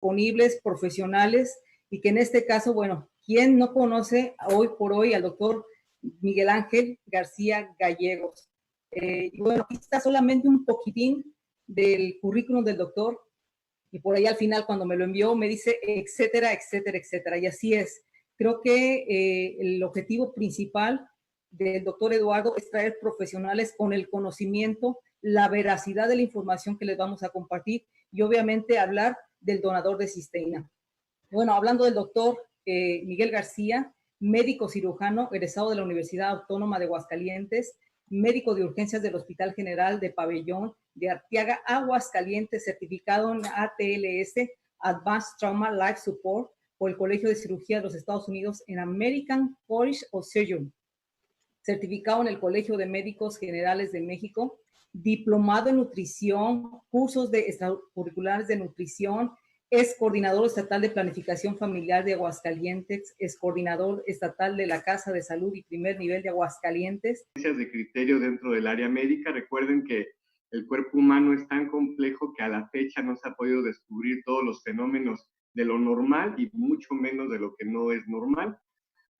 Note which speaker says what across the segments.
Speaker 1: disponibles, profesionales, y que en este caso, bueno, ¿quién no conoce hoy por hoy al doctor Miguel Ángel García Gallegos? Y bueno, aquí está solamente un poquitín del currículum del doctor, y por ahí al final cuando me lo envió me dice etcétera, etcétera, etcétera, y así es. Creo que el objetivo principal del doctor Eduardo es traer profesionales con el conocimiento, la veracidad de la información que les vamos a compartir y obviamente hablar del donador de cisteína. Bueno, hablando del doctor Miguel García, médico cirujano egresado de la Universidad Autónoma de Aguascalientes, médico de urgencias del Hospital General de Pabellón de Arteaga, Aguascalientes, certificado en ATLS, Advanced Trauma Life Support, por el Colegio de Cirugía de los Estados Unidos en American College of Surgeons, certificado en el Colegio de Médicos Generales de México, diplomado en nutrición, cursos de extracurriculares de nutrición, es coordinador estatal de planificación familiar de Aguascalientes, es coordinador estatal de la Casa de Salud y primer nivel de Aguascalientes.
Speaker 2: De criterio dentro del área médica. Recuerden que el cuerpo humano es tan complejo que a la fecha no se ha podido descubrir todos los fenómenos de lo normal y mucho menos de lo que no es normal.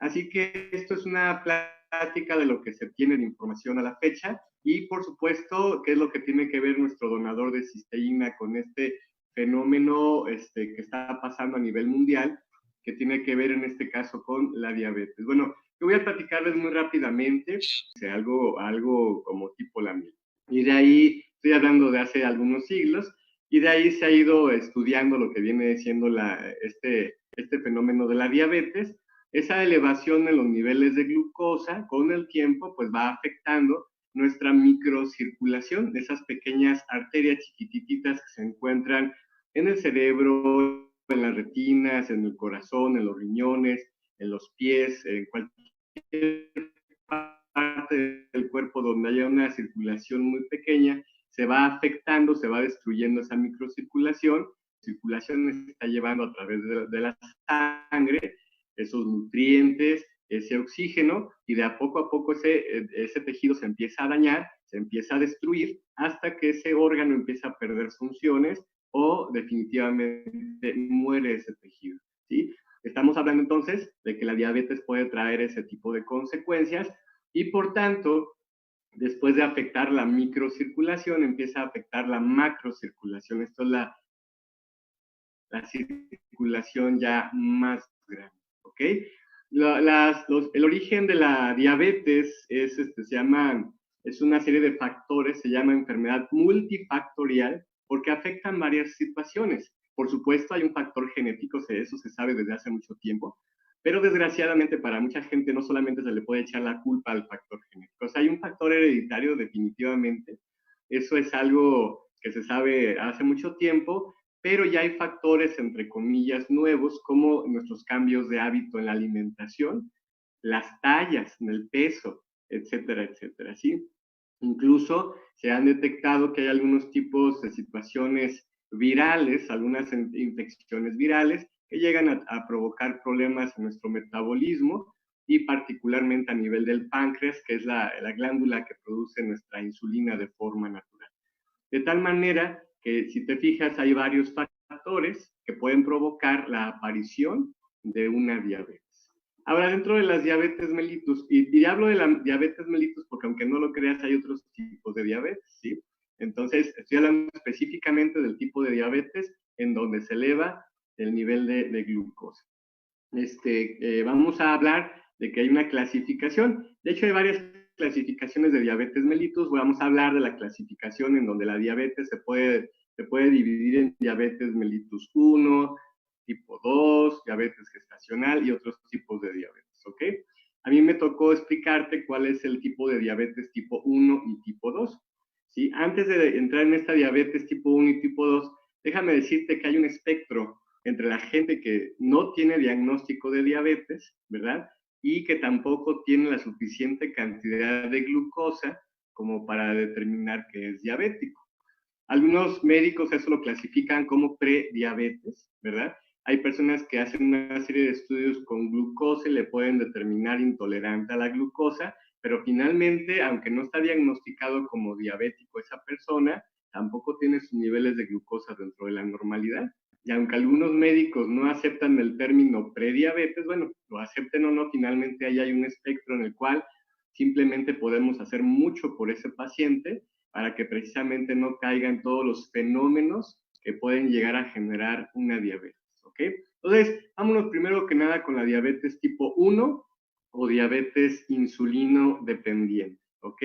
Speaker 2: Así que esto es una plática de lo que se tiene de información a la fecha y, por supuesto, qué es lo que tiene que ver nuestro donador de cisteína con este fenómeno que está pasando a nivel mundial, que tiene que ver en este caso con la diabetes. Bueno, yo voy a platicarles muy rápidamente algo como tipo la miel. Y de ahí, estoy hablando de hace algunos siglos, y de ahí se ha ido estudiando lo que viene siendo este fenómeno de la diabetes. Esa elevación en los niveles de glucosa con el tiempo pues va afectando nuestra microcirculación, esas pequeñas arterias chiquititas que se encuentran en el cerebro, en las retinas, en el corazón, en los riñones, en los pies, en cualquier parte del cuerpo donde haya una circulación muy pequeña, se va afectando, se va destruyendo esa microcirculación. La circulación se está llevando a través de la sangre esos nutrientes, ese oxígeno, y de a poco ese tejido se empieza a dañar, se empieza a destruir, hasta que ese órgano empieza a perder funciones o definitivamente muere ese tejido, ¿sí? Estamos hablando entonces de que la diabetes puede traer ese tipo de consecuencias y por tanto, después de afectar la microcirculación, empieza a afectar la macrocirculación. Esto es la circulación ya más grande, ¿ok? El origen de la diabetes es una serie de factores, se llama enfermedad multifactorial, porque afectan varias situaciones. Por supuesto, hay un factor genético, eso se sabe desde hace mucho tiempo, pero desgraciadamente para mucha gente no solamente se le puede echar la culpa al factor genético, o sea, hay un factor hereditario definitivamente. Eso es algo que se sabe hace mucho tiempo, pero ya hay factores, entre comillas, nuevos, como nuestros cambios de hábito en la alimentación, las tallas, en el peso, etcétera, etcétera, ¿sí? Incluso se han detectado que hay algunos tipos de situaciones virales, algunas infecciones virales, que llegan a provocar problemas en nuestro metabolismo y particularmente a nivel del páncreas, que es la glándula que produce nuestra insulina de forma natural. De tal manera que, si te fijas, hay varios factores que pueden provocar la aparición de una diabetes. Ahora, dentro de las diabetes mellitus, y hablo de la diabetes mellitus porque aunque no lo creas, hay otros tipos de diabetes, ¿sí? Entonces, estoy hablando específicamente del tipo de diabetes en donde se eleva el nivel de glucosa. Vamos a hablar de que hay una clasificación. De hecho, hay varias clasificaciones de diabetes mellitus. Vamos a hablar de la clasificación en donde la diabetes se puede dividir en diabetes mellitus 1, tipo 2, diabetes gestacional y otros tipos de diabetes, ¿ok? A mí me tocó explicarte cuál es el tipo de diabetes tipo 1 y tipo 2, ¿sí? Antes de entrar en esta diabetes tipo 1 y tipo 2, déjame decirte que hay un espectro entre la gente que no tiene diagnóstico de diabetes, ¿verdad? Y que tampoco tiene la suficiente cantidad de glucosa como para determinar que es diabético. Algunos médicos eso lo clasifican como prediabetes, ¿verdad? Hay personas que hacen una serie de estudios con glucosa y le pueden determinar intolerante a la glucosa, pero finalmente, aunque no está diagnosticado como diabético esa persona, tampoco tiene sus niveles de glucosa dentro de la normalidad. Y aunque algunos médicos no aceptan el término prediabetes, bueno, lo acepten o no, finalmente ahí hay un espectro en el cual simplemente podemos hacer mucho por ese paciente para que precisamente no caigan todos los fenómenos que pueden llegar a generar una diabetes, ¿ok? Entonces, vámonos primero que nada con la diabetes tipo 1 o diabetes insulino dependiente, ¿ok?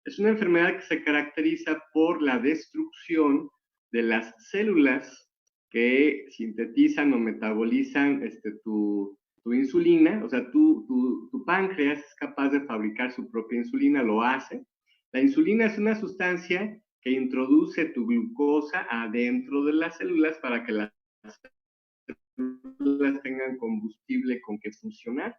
Speaker 2: Es una enfermedad que se caracteriza por la destrucción de las células que sintetizan o metabolizan tu insulina, o sea, tu páncreas es capaz de fabricar su propia insulina, lo hace. La insulina es una sustancia que introduce tu glucosa adentro de las células para que las células tengan combustible con que funcionar.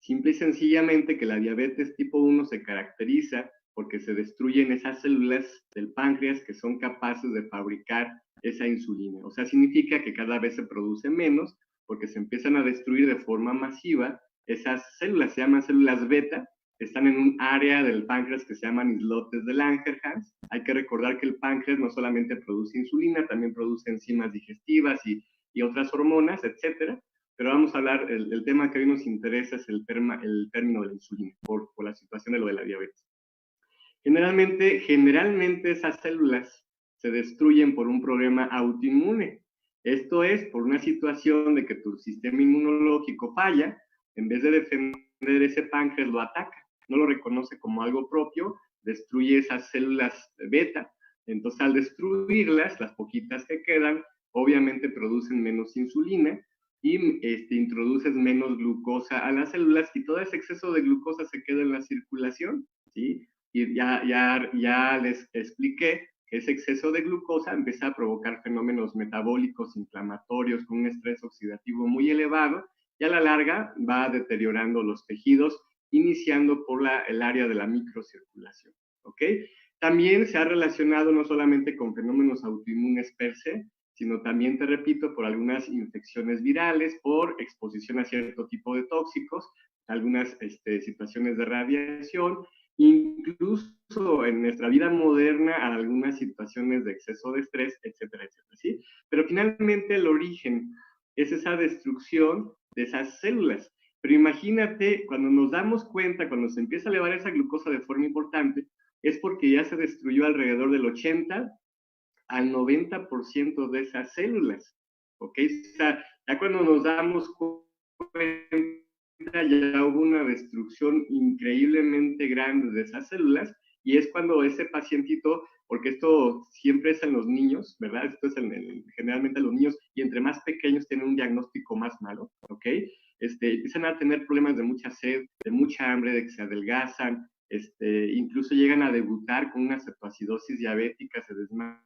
Speaker 2: Simple y sencillamente que la diabetes tipo 1 se caracteriza porque se destruyen esas células del páncreas que son capaces de fabricar esa insulina. O sea, significa que cada vez se produce menos porque se empiezan a destruir de forma masiva esas células, se llaman células beta, están en un área del páncreas que se llaman islotes de Langerhans. Hay que recordar que el páncreas no solamente produce insulina, también produce enzimas digestivas y otras hormonas, etcétera. Pero vamos a hablar, el tema que hoy nos interesa es el término de la insulina, por la situación de lo de la diabetes. Generalmente esas células se destruyen por un problema autoinmune. Esto es por una situación de que tu sistema inmunológico falla, en vez de defender ese páncreas lo ataca, no lo reconoce como algo propio, destruye esas células beta, entonces al destruirlas, las poquitas que quedan, obviamente producen menos insulina, y introduces menos glucosa a las células y todo ese exceso de glucosa se queda en la circulación, ¿sí? Y ya les expliqué que ese exceso de glucosa empieza a provocar fenómenos metabólicos inflamatorios con un estrés oxidativo muy elevado y a la larga va deteriorando los tejidos, iniciando por el área de la microcirculación, ¿ok? También se ha relacionado no solamente con fenómenos autoinmunes per se, sino también, te repito, por algunas infecciones virales, por exposición a cierto tipo de tóxicos, algunas situaciones de radiación, incluso en nuestra vida moderna a algunas situaciones de exceso de estrés, etcétera, etcétera, ¿sí? Pero finalmente el origen es esa destrucción de esas células. Pero imagínate, cuando nos damos cuenta, cuando se empieza a elevar esa glucosa de forma importante, es porque ya se destruyó alrededor del 80 al 90% de esas células, ¿ok? O sea, ya cuando nos damos cuenta, ya hubo una destrucción increíblemente grande de esas células, y es cuando ese pacientito, porque esto siempre es en los niños, ¿verdad? Esto es generalmente en los niños, y entre más pequeños tienen un diagnóstico más malo, ¿ok? Empiezan a tener problemas de mucha sed, de mucha hambre, de que se adelgazan, incluso llegan a debutar con una cetoacidosis diabética, se desmayan,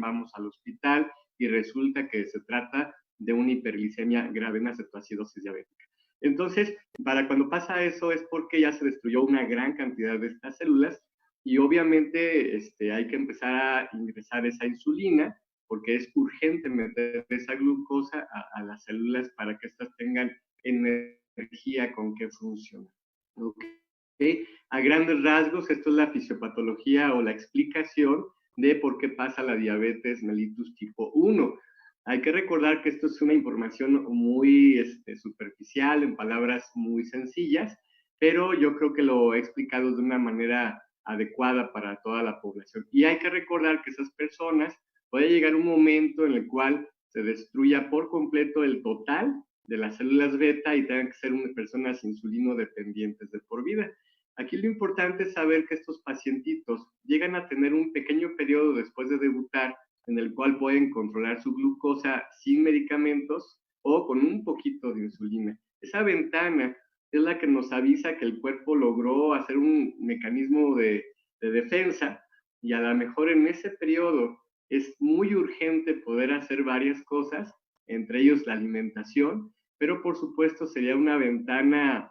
Speaker 2: vamos al hospital y resulta que se trata de una hiperglicemia grave, una cetoacidosis diabética. Entonces, para cuando pasa eso es porque ya se destruyó una gran cantidad de estas células y obviamente hay que empezar a ingresar esa insulina porque es urgente meter esa glucosa a las células para que éstas tengan energía con que funcionar. ¿Okay? A grandes rasgos, esto es la fisiopatología o la explicación de por qué pasa la diabetes mellitus tipo 1. Hay que recordar que esto es una información muy superficial, en palabras muy sencillas, pero yo creo que lo he explicado de una manera adecuada para toda la población. Y hay que recordar que esas personas puede llegar un momento en el cual se destruya por completo el total de las células beta y tengan que ser personas insulino dependientes de por vida. Aquí lo importante es saber que estos pacientitos llegan a tener un pequeño periodo después de debutar en el cual pueden controlar su glucosa sin medicamentos o con un poquito de insulina. Esa ventana es la que nos avisa que el cuerpo logró hacer un mecanismo de defensa y a lo mejor en ese periodo es muy urgente poder hacer varias cosas, entre ellos la alimentación, pero por supuesto sería una ventana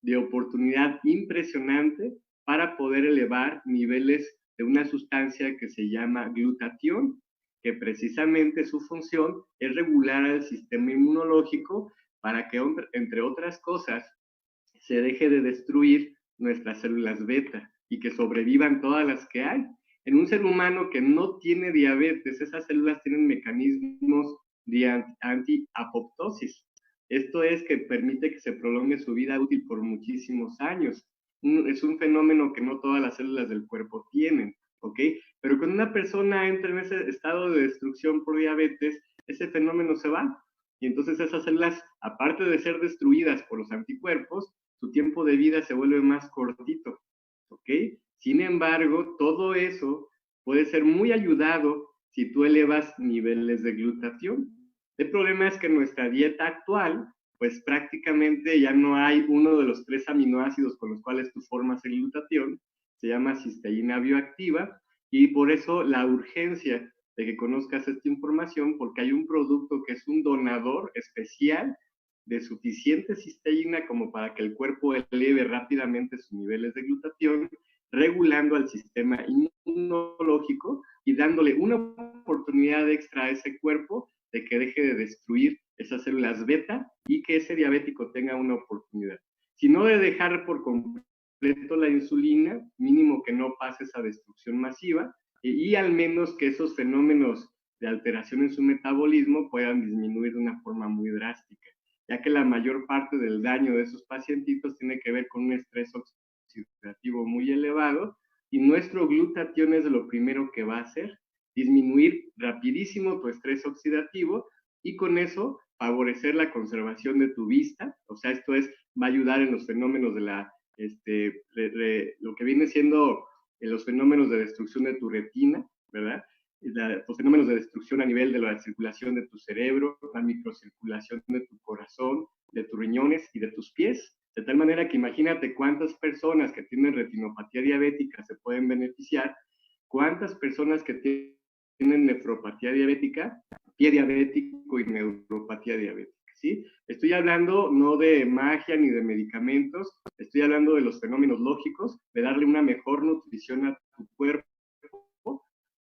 Speaker 2: de oportunidad impresionante para poder elevar niveles de una sustancia que se llama glutatión, que precisamente su función es regular al sistema inmunológico para que, entre otras cosas, se deje de destruir nuestras células beta y que sobrevivan todas las que hay. En un ser humano que no tiene diabetes, esas células tienen mecanismos de anti-apoptosis. Esto es que permite que se prolongue su vida útil por muchísimos años. Es un fenómeno que no todas las células del cuerpo tienen, ¿ok? Pero cuando una persona entra en ese estado de destrucción por diabetes, ese fenómeno se va. Y entonces esas células, aparte de ser destruidas por los anticuerpos, su tiempo de vida se vuelve más cortito, ¿ok? Sin embargo, todo eso puede ser muy ayudado si tú elevas niveles de glutatión. El problema es que en nuestra dieta actual, pues prácticamente ya no hay uno de los 3 aminoácidos con los cuales tú formas el glutatión, se llama cisteína bioactiva, y por eso la urgencia de que conozcas esta información, porque hay un producto que es un donador especial de suficiente cisteína como para que el cuerpo eleve rápidamente sus niveles de glutatión, regulando al sistema inmunológico y dándole una oportunidad extra a ese cuerpo de que deje de destruir esas células beta y que ese diabético tenga una oportunidad. Si no de dejar por completo la insulina, mínimo que no pase esa destrucción masiva y al menos que esos fenómenos de alteración en su metabolismo puedan disminuir de una forma muy drástica, ya que la mayor parte del daño de esos pacientitos tiene que ver con un estrés oxidativo muy elevado y nuestro glutatión es lo primero que va a hacer, disminuir rapidísimo tu estrés oxidativo y con eso favorecer la conservación de tu vista, o sea, esto es, va a ayudar en los fenómenos de la, lo que viene siendo los fenómenos de destrucción de tu retina, ¿verdad? Los fenómenos de destrucción a nivel de la circulación de tu cerebro, la microcirculación de tu corazón, de tus riñones y de tus pies, de tal manera que imagínate cuántas personas que tienen retinopatía diabética se pueden beneficiar, cuántas personas que tienen nefropatía diabética, pie diabético y neuropatía diabética, ¿sí? Estoy hablando no de magia ni de medicamentos, estoy hablando de los fenómenos lógicos, de darle una mejor nutrición a tu cuerpo,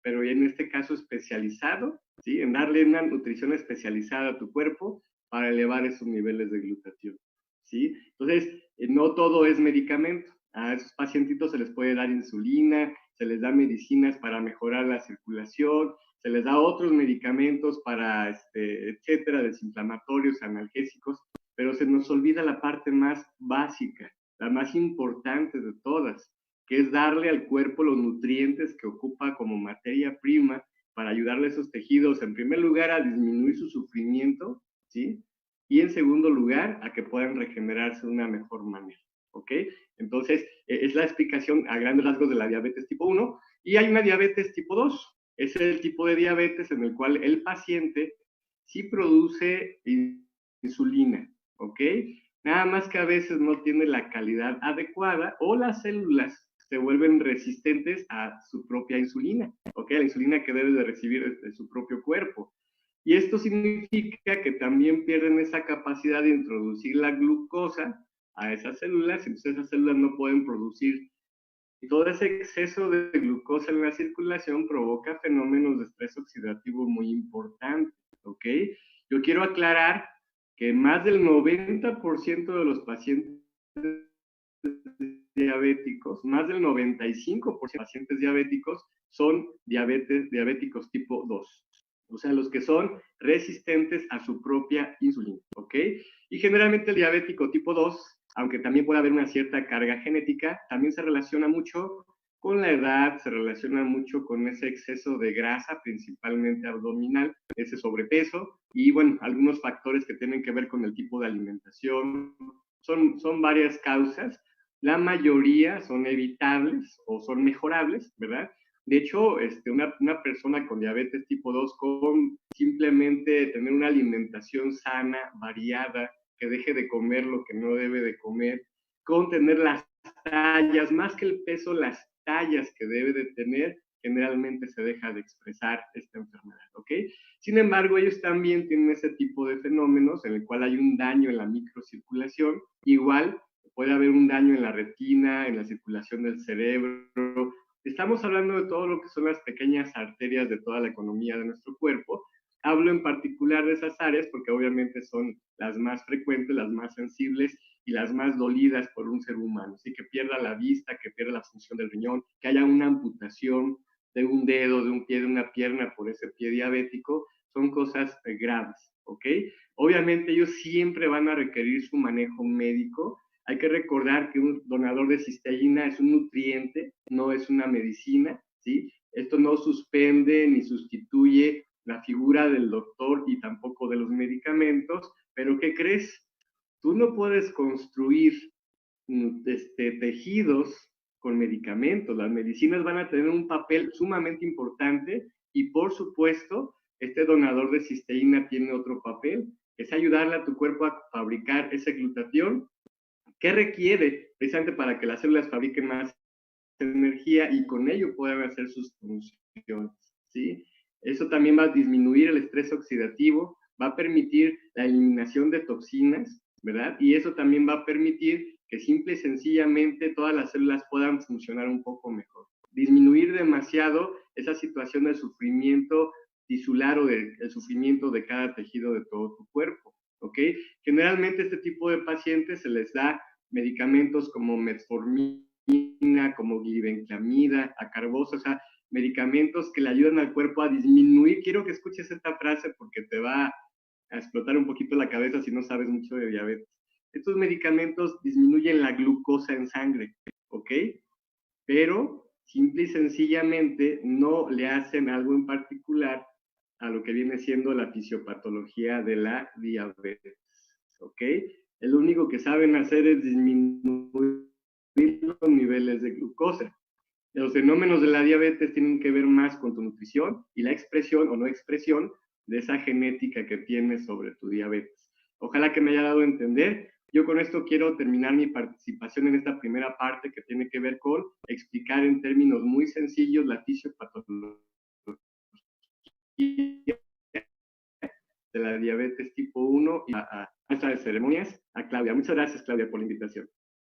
Speaker 2: pero en este caso especializado, ¿sí? En darle una nutrición especializada a tu cuerpo para elevar esos niveles de glutatión, ¿sí? Entonces, no todo es medicamento. A esos pacientitos se les puede dar insulina, se les da medicinas para mejorar la circulación, se les da otros medicamentos para, etcétera, desinflamatorios, analgésicos, pero se nos olvida la parte más básica, la más importante de todas, que es darle al cuerpo los nutrientes que ocupa como materia prima para ayudarle a esos tejidos, en primer lugar, a disminuir su sufrimiento, ¿sí? Y en segundo lugar, a que puedan regenerarse de una mejor manera, ¿ok? Entonces, es la explicación a grandes rasgos de la diabetes tipo 1, y hay una diabetes tipo 2. Es el tipo de diabetes en el cual el paciente sí produce insulina, ¿ok? Nada más que a veces no tiene la calidad adecuada o las células se vuelven resistentes a su propia insulina, ¿ok? La insulina que debe de recibir de su propio cuerpo. Y esto significa que también pierden esa capacidad de introducir la glucosa a esas células, entonces esas células no pueden producir. Y todo ese exceso de glucosa en la circulación provoca fenómenos de estrés oxidativo muy importantes, ¿ok? Yo quiero aclarar que más del 90% de los pacientes diabéticos, más del 95% de pacientes diabéticos son diabéticos tipo 2. O sea, los que son resistentes a su propia insulina, ¿ok? Y generalmente el diabético tipo 2, aunque también puede haber una cierta carga genética, también se relaciona mucho con la edad, se relaciona mucho con ese exceso de grasa, principalmente abdominal, ese sobrepeso, y bueno, algunos factores que tienen que ver con el tipo de alimentación. Son varias causas, la mayoría son evitables o son mejorables, ¿verdad? De hecho, una persona con diabetes tipo 2, con simplemente tener una alimentación sana, variada, que deje de comer lo que no debe de comer, con tener las tallas, más que el peso, las tallas que debe de tener, generalmente se deja de expresar esta enfermedad, ¿ok? Sin embargo, ellos también tienen ese tipo de fenómenos en el cual hay un daño en la microcirculación, igual puede haber un daño en la retina, en la circulación del cerebro. Estamos hablando de todo lo que son las pequeñas arterias de toda la economía de nuestro cuerpo. Hablo en particular de esas áreas porque obviamente son las más frecuentes, las más sensibles y las más dolidas por un ser humano. Así que pierda la vista, que pierda la función del riñón, que haya una amputación de un dedo, de un pie, de una pierna por ese pie diabético, son cosas graves, ¿ok? Obviamente ellos siempre van a requerir su manejo médico. Hay que recordar que un donador de cisteína es un nutriente, no es una medicina, ¿sí? Esto no suspende ni sustituye la figura del doctor y tampoco de los medicamentos, pero ¿qué crees? Tú no puedes construir tejidos con medicamentos. Las medicinas van a tener un papel sumamente importante y, por supuesto, este donador de cisteína tiene otro papel, que es ayudarle a tu cuerpo a fabricar ese glutatión que requiere precisamente para que las células fabriquen más energía y con ello puedan hacer sus funciones, ¿sí? Eso también va a disminuir el estrés oxidativo, va a permitir la eliminación de toxinas, ¿verdad? Y eso también va a permitir que simple y sencillamente todas las células puedan funcionar un poco mejor. Disminuir demasiado esa situación del sufrimiento tisular o del sufrimiento de cada tejido de todo tu cuerpo, ¿ok? Generalmente este tipo de pacientes se les da medicamentos como metformina, como glibenclamida, acarbosa, o sea, medicamentos que le ayudan al cuerpo a disminuir. Quiero que escuches esta frase porque te va a explotar un poquito la cabeza si no sabes mucho de diabetes. Estos medicamentos disminuyen la glucosa en sangre, ¿ok? Pero simple y sencillamente no le hacen algo en particular a lo que viene siendo la fisiopatología de la diabetes, ¿ok? Lo único que saben hacer es disminuir los niveles de glucosa. Los fenómenos de la diabetes tienen que ver más con tu nutrición y la expresión o no expresión de esa genética que tienes sobre tu diabetes. Ojalá que me haya dado a entender. Yo con esto quiero terminar mi participación en esta primera parte que tiene que ver con explicar en términos muy sencillos la fisiopatología de la diabetes tipo 1 y a maestra de ceremonias, a Claudia. Muchas gracias, Claudia, por la invitación.